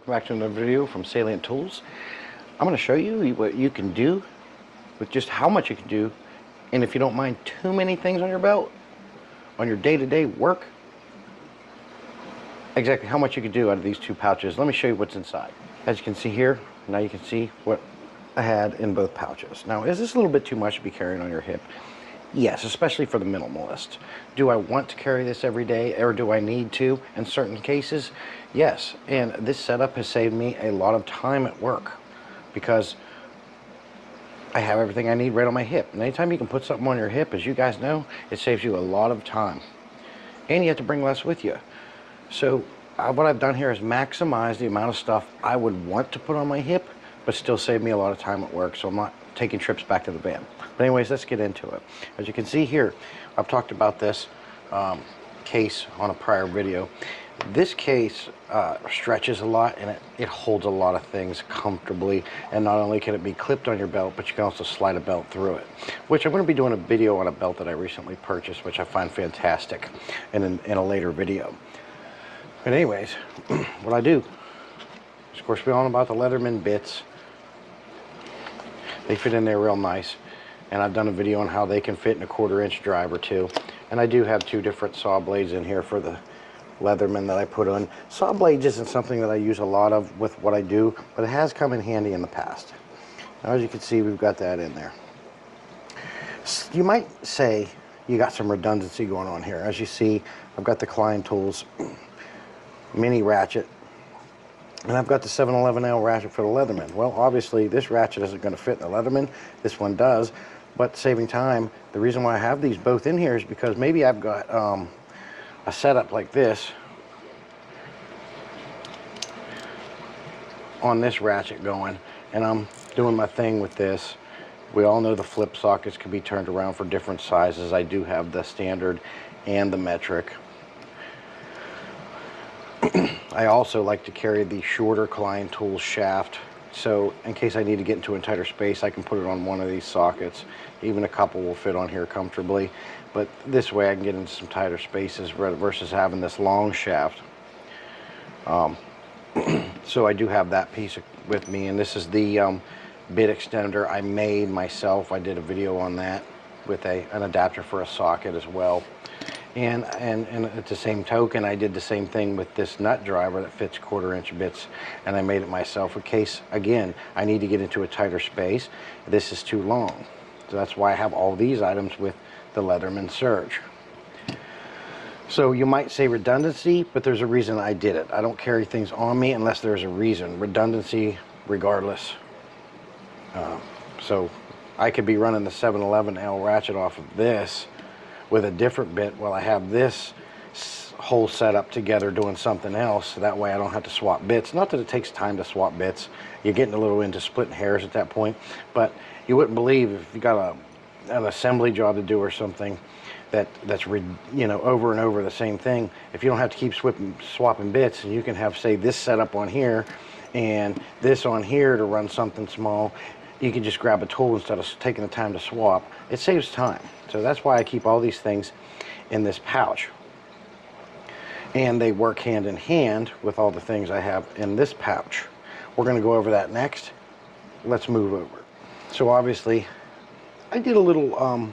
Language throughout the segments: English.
Welcome back to another video from Salient Tools. I'm going to show you what you can do with just how much you can do, and if you don't mind too many things on your belt, on your day-to-day work, exactly how much you can do out of these two pouches. Let me show you what's inside. As you can see here, now you can see what I had in both pouches. Now, is this a little bit too much to be carrying on your hip? Yes, especially for the minimalist. Do I want to carry this every day, or do I need to in certain cases? Yes, and this setup has saved me a lot of time at work because I have everything I need right on my hip. And anytime you can put something on your hip, as you guys know, it saves you a lot of time. And you have to bring less with you. So what I've done here is maximize the amount of stuff I would want to put on my hip, but still save me a lot of time at work, so I'm not taking trips back to the van. But anyways, let's get into it. As you can see here, I've talked about this case on a prior video. This case stretches a lot, and it holds a lot of things comfortably, and not only can it be clipped on your belt, but you can also slide a belt through it, which I'm going to be doing a video on a belt that I recently purchased, which I find fantastic in a later video. But anyways, what I do is, of course, we all know about the Leatherman bits. They fit in there real nice, and I've done a video on how they can fit in a 1/4-inch driver too. And I do have two different saw blades in here for the Leatherman that I put on. Saw blades isn't something that I use a lot of with what I do, but it has come in handy in the past. Now, as you can see, we've got that in there. You might say you got some redundancy going on here. As you see, I've got the Klein Tools mini ratchet, and I've got the 711L ratchet for the Leatherman. Well, obviously this ratchet isn't going to fit in the Leatherman. This one does, but saving time, the reason why I have these both in here is because maybe I've got a setup like this on this ratchet going, and I'm doing my thing with this. We all know the flip sockets can be turned around for different sizes. I do have the standard and the metric. I also like to carry the shorter Klein Tools shaft, so in case I need to get into a tighter space, I can put it on one of these sockets. Even a couple will fit on here comfortably, but this way I can get into some tighter spaces versus having this long shaft. So I do have that piece with me, and this is the bit extender I made myself. I did a video on that with an adapter for a socket as well. And at the same token, I did the same thing with this nut driver that fits 1/4-inch bits, and I made it myself in case, again, I need to get into a tighter space. This is too long. So that's why I have all these items with the Leatherman Surge. So you might say redundancy, but there's a reason I did it. I don't carry things on me unless there's a reason. Redundancy regardless. So I could be running the 711L ratchet off of this with a different bit while I have this whole setup together doing something else. That way I don't have to swap bits. Not that it takes time to swap bits. You're getting a little into splitting hairs at that point, but you wouldn't believe if you got an assembly job to do or something that's you know, over and over the same thing. If you don't have to keep swapping bits, and you can have, say, this setup on here and this on here to run something small, you can just grab a tool instead of taking the time to swap. It saves time. So that's why I keep all these things in this pouch. And they work hand in hand with all the things I have in this pouch. We're going to go over that next. Let's move over. So obviously, I did a little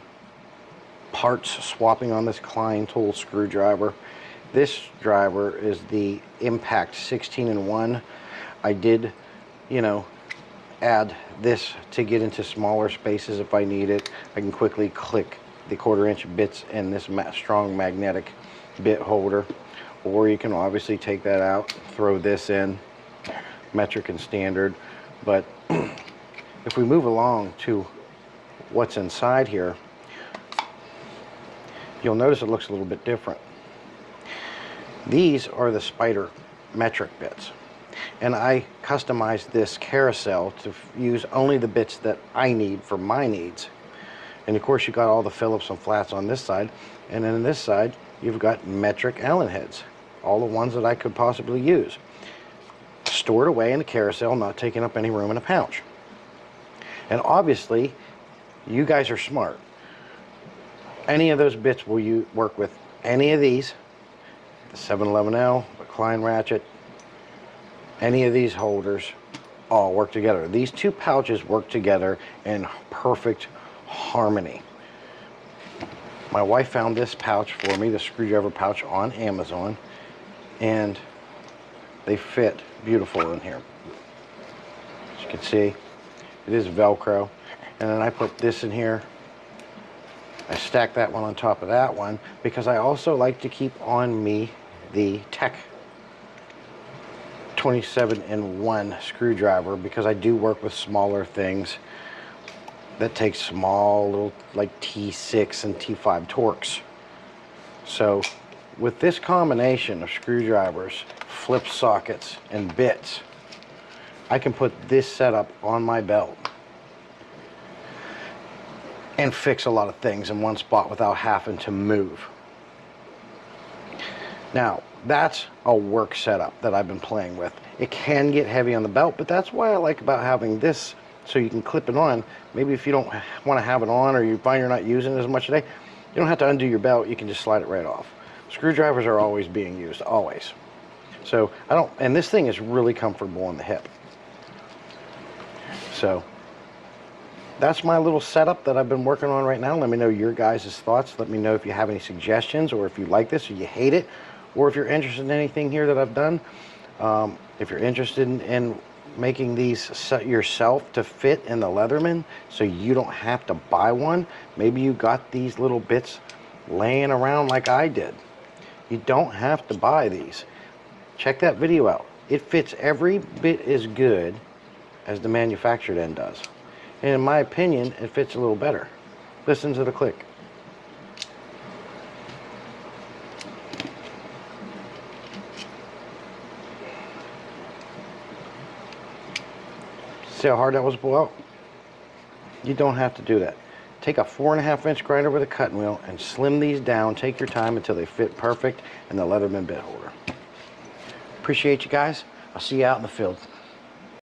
parts swapping on this Klein Tool screwdriver. This driver is the Impact 16-in-1. I did, you know, add this to get into smaller spaces if I need it. I can quickly click the 1/4-inch bits in this strong magnetic bit holder, or you can obviously take that out, throw this in, metric and standard. But if we move along to what's inside here, you'll notice it looks a little bit different. These are the Spider metric bits, and I customized this carousel to use only the bits that I need for my needs. And of course, you got all the Phillips and flats on this side, and then on this side you've got metric Allen heads, all the ones that I could possibly use, stored away in the carousel, not taking up any room in a pouch. And obviously, you guys are smart. Any of those bits will you work with any of these, the 711L, the Klein ratchet, any of these holders all work together. These two pouches work together in perfect harmony. My wife found this pouch for me, the screwdriver pouch, on Amazon, and they fit beautiful in here. As you can see, it is Velcro. And then I put this in here. I stack that one on top of that one because I also like to keep on me the Tech 27-in-1 screwdriver, because I do work with smaller things that take small little like T6 and T5 torques. So with this combination of screwdrivers, flip sockets, and bits, I can put this setup on my belt and fix a lot of things in one spot without having to move. Now, that's a work setup that I've been playing with. It can get heavy on the belt, but that's why I like about having this, so you can clip it on. Maybe if you don't want to have it on, or you find you're not using it as much today, you don't have to undo your belt, you can just slide it right off. Screwdrivers are always being used, always. So and this thing is really comfortable on the hip. So that's my little setup that I've been working on right now. Let me know your guys' thoughts. Let me know if you have any suggestions, or if you like this or you hate it, or if you're interested in anything here that I've done. If you're interested in making these set yourself to fit in the Leatherman so you don't have to buy one, maybe you got these little bits laying around like I did. You don't have to buy these. Check that video out. It fits every bit as good as the manufactured end does. And in my opinion, it fits a little better. Listen to the click. See how hard that was to pull out? You don't have to do that. Take a 4.5-inch grinder with a cutting wheel and slim these down. Take your time until they fit perfect in the Leatherman bit holder. Appreciate you guys. I'll see you out in the field.